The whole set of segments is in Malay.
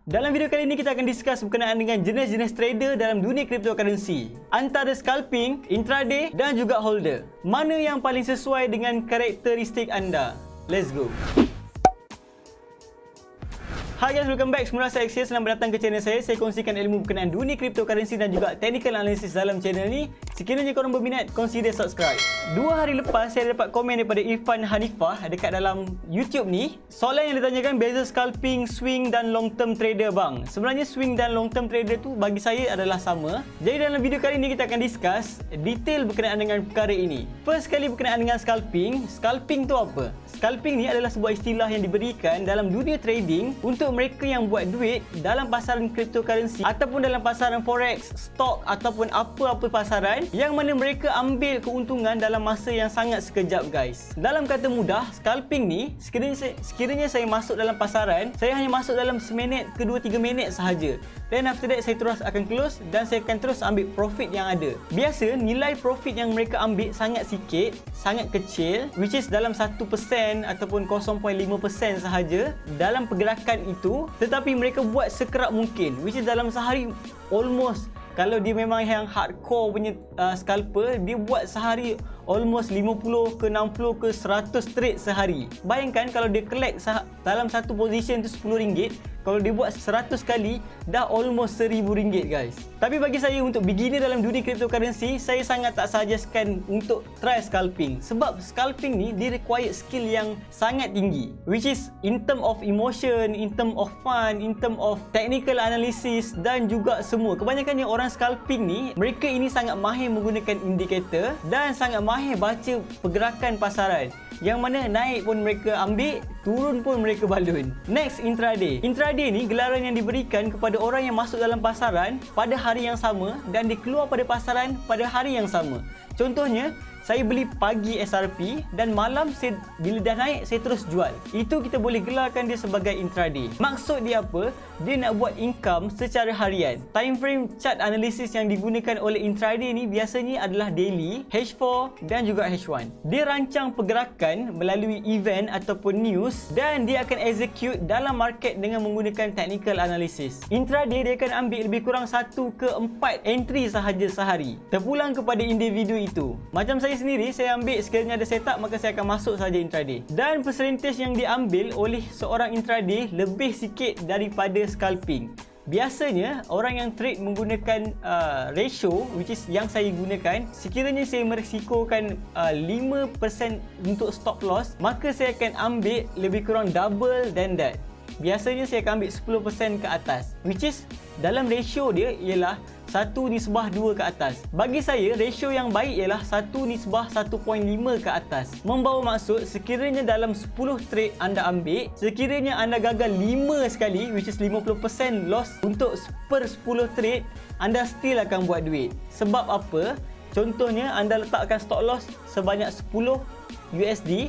Dalam video kali ini kita akan discuss berkenaan dengan jenis-jenis trader dalam dunia cryptocurrency, antara scalping, intraday dan juga holder. Mana yang paling sesuai dengan karakteristik anda? Let's go. Hai guys, welcome back. Semula saya Axel, selamat datang ke channel saya. Saya kongsikan ilmu berkenaan dunia cryptocurrency dan juga technical analysis dalam channel ni. Sekiranya korang berminat, consider subscribe. 2 hari lepas saya dapat komen daripada Irfan Hanifah dekat dalam YouTube ni. Soalan yang ditanyakan, beza scalping, swing dan long term trader bang. Sebenarnya swing dan long term trader tu bagi saya adalah sama. Jadi dalam video kali ni kita akan discuss detail berkenaan dengan perkara ini. First kali berkenaan dengan scalping. Scalping tu apa? Scalping ni adalah sebuah istilah yang diberikan dalam dunia trading untuk mereka yang buat duit dalam pasaran cryptocurrency ataupun dalam pasaran forex, stok ataupun apa-apa pasaran yang mana mereka ambil keuntungan dalam masa yang sangat sekejap guys. Dalam kata mudah, scalping ni sekiranya saya masuk dalam pasaran, saya hanya masuk dalam seminit ke 2-3 minit sahaja. Then after that saya terus akan close dan saya akan terus ambil profit yang ada. Biasa nilai profit yang mereka ambil sangat sikit, sangat kecil, which is dalam 1% ataupun 0.5% sahaja dalam pergerakan itu, tetapi mereka buat sekerap mungkin, which is dalam sehari almost, kalau dia memang yang hardcore punya scalper, dia buat sehari almost 50 ke 60 ke 100 trade sehari. Bayangkan kalau dia collect dalam satu position tu RM10, kalau dia buat 100 kali dah almost RM1000 guys. Tapi bagi saya untuk beginner dalam dunia cryptocurrency, saya sangat tak suggestkan untuk try scalping. Sebab scalping ni dia require skill yang sangat tinggi, which is in term of emotion, in term of fun, in term of technical analysis dan juga semua. Kebanyakannya orang scalping ni, mereka ini sangat mahir menggunakan indikator dan sangat mahir baca pergerakan pasaran. Yang mana naik pun mereka ambil, turun pun mereka balun. Next, intraday. Intraday ni gelaran yang diberikan kepada orang yang masuk dalam pasaran pada hari yang sama dan dia keluar pada pasaran pada hari yang sama. Contohnya, saya beli pagi SRP dan malam bila dah naik saya terus jual. Itu kita boleh gelarkan dia sebagai intraday. Maksud dia apa? Dia nak buat income secara harian. Time frame chart analisis yang digunakan oleh intraday ni biasanya adalah daily, H4 dan juga H1. Dia rancang pergerakan melalui event ataupun news dan dia akan execute dalam market dengan menggunakan technical analysis. Intraday dia akan ambil lebih kurang 1 ke 4 entry sahaja sehari, terpulang kepada individu itu. Macam saya sendiri, saya ambil sekiranya ada setup maka saya akan masuk saja intraday. Dan percentage yang diambil oleh seorang intraday lebih sikit daripada scalping. Biasanya orang yang trade menggunakan ratio, which is yang saya gunakan, sekiranya saya merisikokan 5% untuk stop loss, maka saya akan ambil lebih kurang double than that. Biasanya saya akan ambil 10% ke atas, which is dalam ratio dia ialah 1:2 ke atas. Bagi saya, ratio yang baik ialah 1:1.5 ke atas. Membawa maksud, sekiranya dalam 10 trade anda ambil, sekiranya anda gagal 5 sekali, which is 50% loss untuk per 10 trade, anda still akan buat duit. Sebab apa? Contohnya, anda letakkan stop loss sebanyak 10 USD,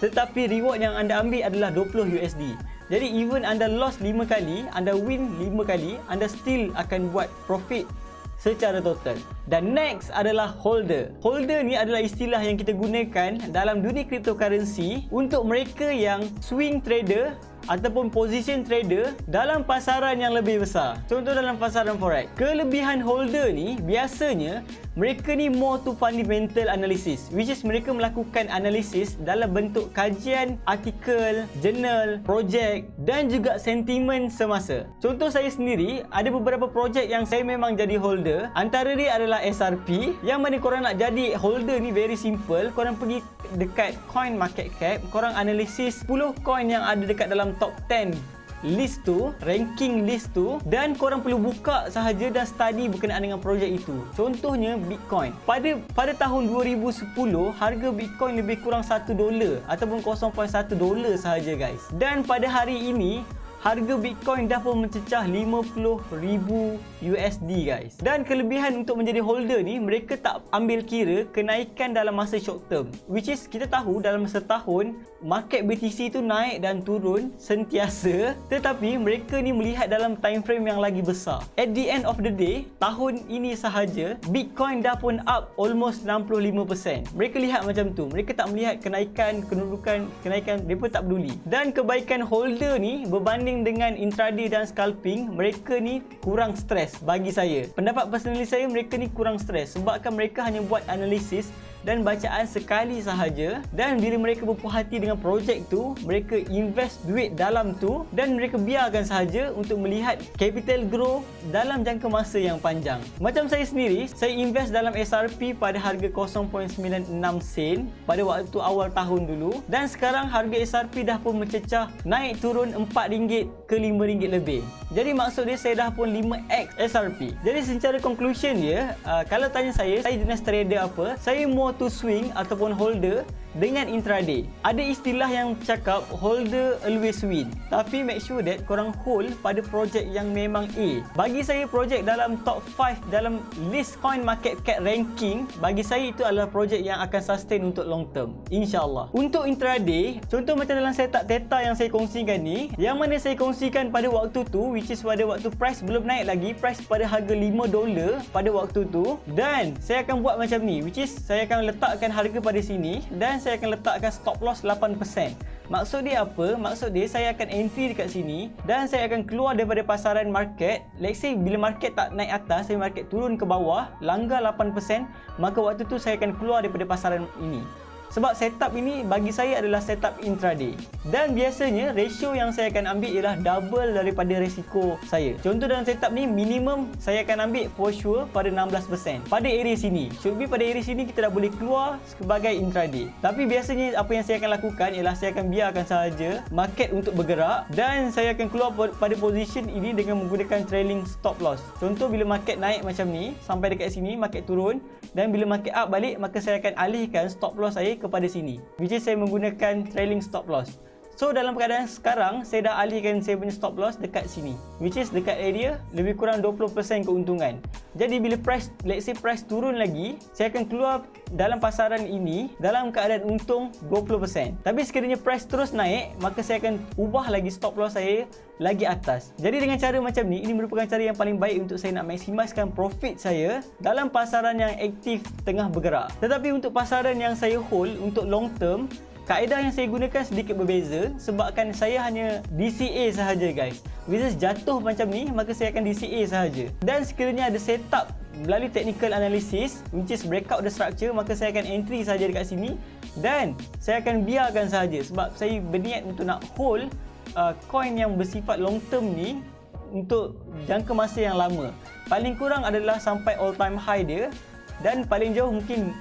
tetapi reward yang anda ambil adalah 20 USD. Jadi even anda loss 5 kali, anda win 5 kali, anda still akan buat profit secara total. Dan next adalah holder. Holder ni adalah istilah yang kita gunakan dalam dunia cryptocurrency untuk mereka yang swing trader ataupun position trader dalam pasaran yang lebih besar. Contoh dalam pasaran forex. Kelebihan holder ni biasanya mereka ni more to fundamental analysis, which is mereka melakukan analisis dalam bentuk kajian, artikel, jurnal, projek dan juga sentimen semasa. Contoh saya sendiri, ada beberapa projek yang saya memang jadi holder. Antara dia adalah SRP, yang mana korang nak jadi holder ni very simple. Korang pergi dekat coin market cap, korang analisis 10 coin yang ada dekat dalam top 10 list tu, ranking list tu, dan korang perlu buka sahaja dan study berkenaan dengan projek itu. Contohnya Bitcoin. Pada tahun 2010, harga Bitcoin lebih kurang $1 ataupun $0.1 sahaja guys. Dan pada hari ini harga Bitcoin dah pun mencecah 50,000 USD guys. Dan kelebihan untuk menjadi holder ni, mereka tak ambil kira kenaikan dalam masa short term, which is kita tahu dalam setahun market BTC tu naik dan turun sentiasa, tetapi mereka ni melihat dalam time frame yang lagi besar. At the end of the day, tahun ini sahaja Bitcoin dah pun up almost 65%. Mereka lihat macam tu. Mereka tak melihat kenaikan, kedudukan, kenaikan, mereka tak peduli. Dan kebaikan holder ni berbanding berbanding dengan intraday dan scalping, mereka ni kurang stres bagi saya. Pendapat personally saya, mereka ni kurang stres sebabkan mereka hanya buat analisis dan bacaan sekali sahaja, dan bila mereka berpuas hati dengan projek tu, mereka invest duit dalam tu dan mereka biarkan sahaja untuk melihat capital grow dalam jangka masa yang panjang. Macam saya sendiri, saya invest dalam SRP pada harga 0.96 sen pada waktu awal tahun dulu, dan sekarang harga SRP dah pun mencecah naik turun RM4 ke RM5 lebih. Jadi maksud dia, saya dah pun 5x SRP. Jadi secara conclusion dia, kalau tanya saya jenis trader apa, saya more to swing ataupun holder dengan intraday. Ada istilah yang cakap holder always win, tapi make sure that korang hold pada projek yang memang A. Bagi saya, projek dalam top 5 dalam list coin market cap ranking, bagi saya itu adalah projek yang akan sustain untuk long term, InsyaAllah. Untuk intraday, contoh macam dalam setup Theta yang saya kongsikan ni, yang mana saya kongsikan pada waktu tu, which is pada waktu price belum naik lagi, price pada harga $5 pada waktu tu, dan saya akan buat macam ni, which is saya akan letakkan harga pada sini dan saya akan letakkan stop loss 8%. Maksud dia apa? Maksud dia, saya akan entry dekat sini dan saya akan keluar daripada pasaran market. Let's say bila market tak naik atas, saya market turun ke bawah, langgar 8%, maka waktu tu saya akan keluar daripada pasaran ini. Sebab setup ini bagi saya adalah setup intraday. Dan biasanya ratio yang saya akan ambil ialah double daripada risiko saya. Contoh dalam setup ni, minimum saya akan ambil for sure pada 16%. Pada area sini, should be pada area sini kita dah boleh keluar sebagai intraday. Tapi biasanya apa yang saya akan lakukan ialah saya akan biarkan sahaja market untuk bergerak dan saya akan keluar pada position ini dengan menggunakan trailing stop loss. Contoh bila market naik macam ni sampai dekat sini, market turun, dan bila market up balik, maka saya akan alihkan stop loss saya kepada sini, which is saya menggunakan trailing stop loss. So dalam keadaan sekarang, saya dah alihkan saya punya stop loss dekat sini, which is dekat area lebih kurang 20% keuntungan. Jadi bila price, let's say price turun lagi, saya akan keluar dalam pasaran ini dalam keadaan untung 20%. Tapi sekiranya price terus naik, maka saya akan ubah lagi stop loss saya lagi atas. Jadi dengan cara macam ni, ini merupakan cara yang paling baik untuk saya nak maksimalkan profit saya dalam pasaran yang aktif tengah bergerak. Tetapi untuk pasaran yang saya hold untuk long term, kaedah yang saya gunakan sedikit berbeza sebabkan saya hanya DCA sahaja guys. Bila jatuh macam ni, maka saya akan DCA sahaja. Dan sekiranya ada setup melalui technical analysis, which is breakout the structure, maka saya akan entry sahaja dekat sini dan saya akan biarkan sahaja sebab saya berniat untuk nak hold coin yang bersifat long term ni untuk jangka masa yang lama. Paling kurang adalah sampai all time high dia, dan paling jauh mungkin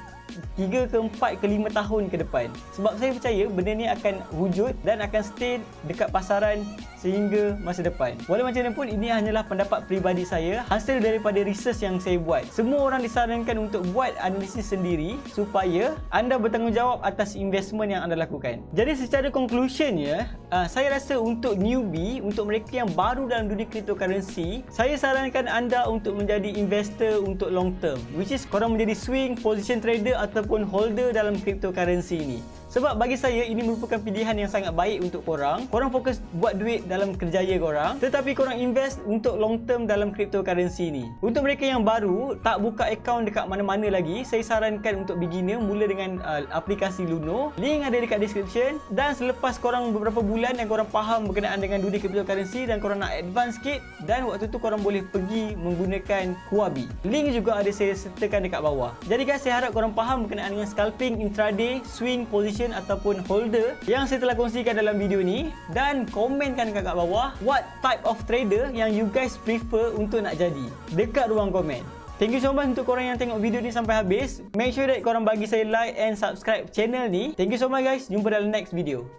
3 ke 4 ke 5 tahun ke depan. Sebab saya percaya benda ni akan wujud dan akan stay dekat pasaran sehingga masa depan. Walau macam mana pun, ini hanyalah pendapat peribadi saya, hasil daripada research yang saya buat. Semua orang disarankan untuk buat analisis sendiri supaya anda bertanggungjawab atas investment yang anda lakukan. Jadi secara conclusionnya, saya rasa untuk newbie, untuk mereka yang baru dalam dunia cryptocurrency, saya sarankan anda untuk menjadi investor untuk long term, which is korang menjadi swing position trader ataupun holder dalam cryptocurrency ini. Sebab bagi saya ini merupakan pilihan yang sangat baik untuk korang. Korang fokus buat duit dalam kerjaya korang, tetapi korang invest untuk long term dalam cryptocurrency ni. Untuk mereka yang baru, tak buka account dekat mana-mana lagi, saya sarankan untuk beginner mula dengan aplikasi Luno. Link ada dekat description. Dan selepas korang beberapa bulan dan korang faham berkenaan dengan dunia cryptocurrency dan korang nak advance sikit, dan waktu tu korang boleh pergi menggunakan Huobi. Link juga ada saya sertakan dekat bawah. Jadi guys, saya harap korang faham berkenaan dengan scalping, intraday, swing position ataupun holder yang saya telah kongsikan dalam video ni, dan komenkan dekat bawah what type of trader yang you guys prefer untuk nak jadi dekat ruang komen. Thank you so much untuk korang yang tengok video ni sampai habis. Make sure that korang bagi saya like and subscribe channel ni. Thank you so much guys. Jumpa dalam next video.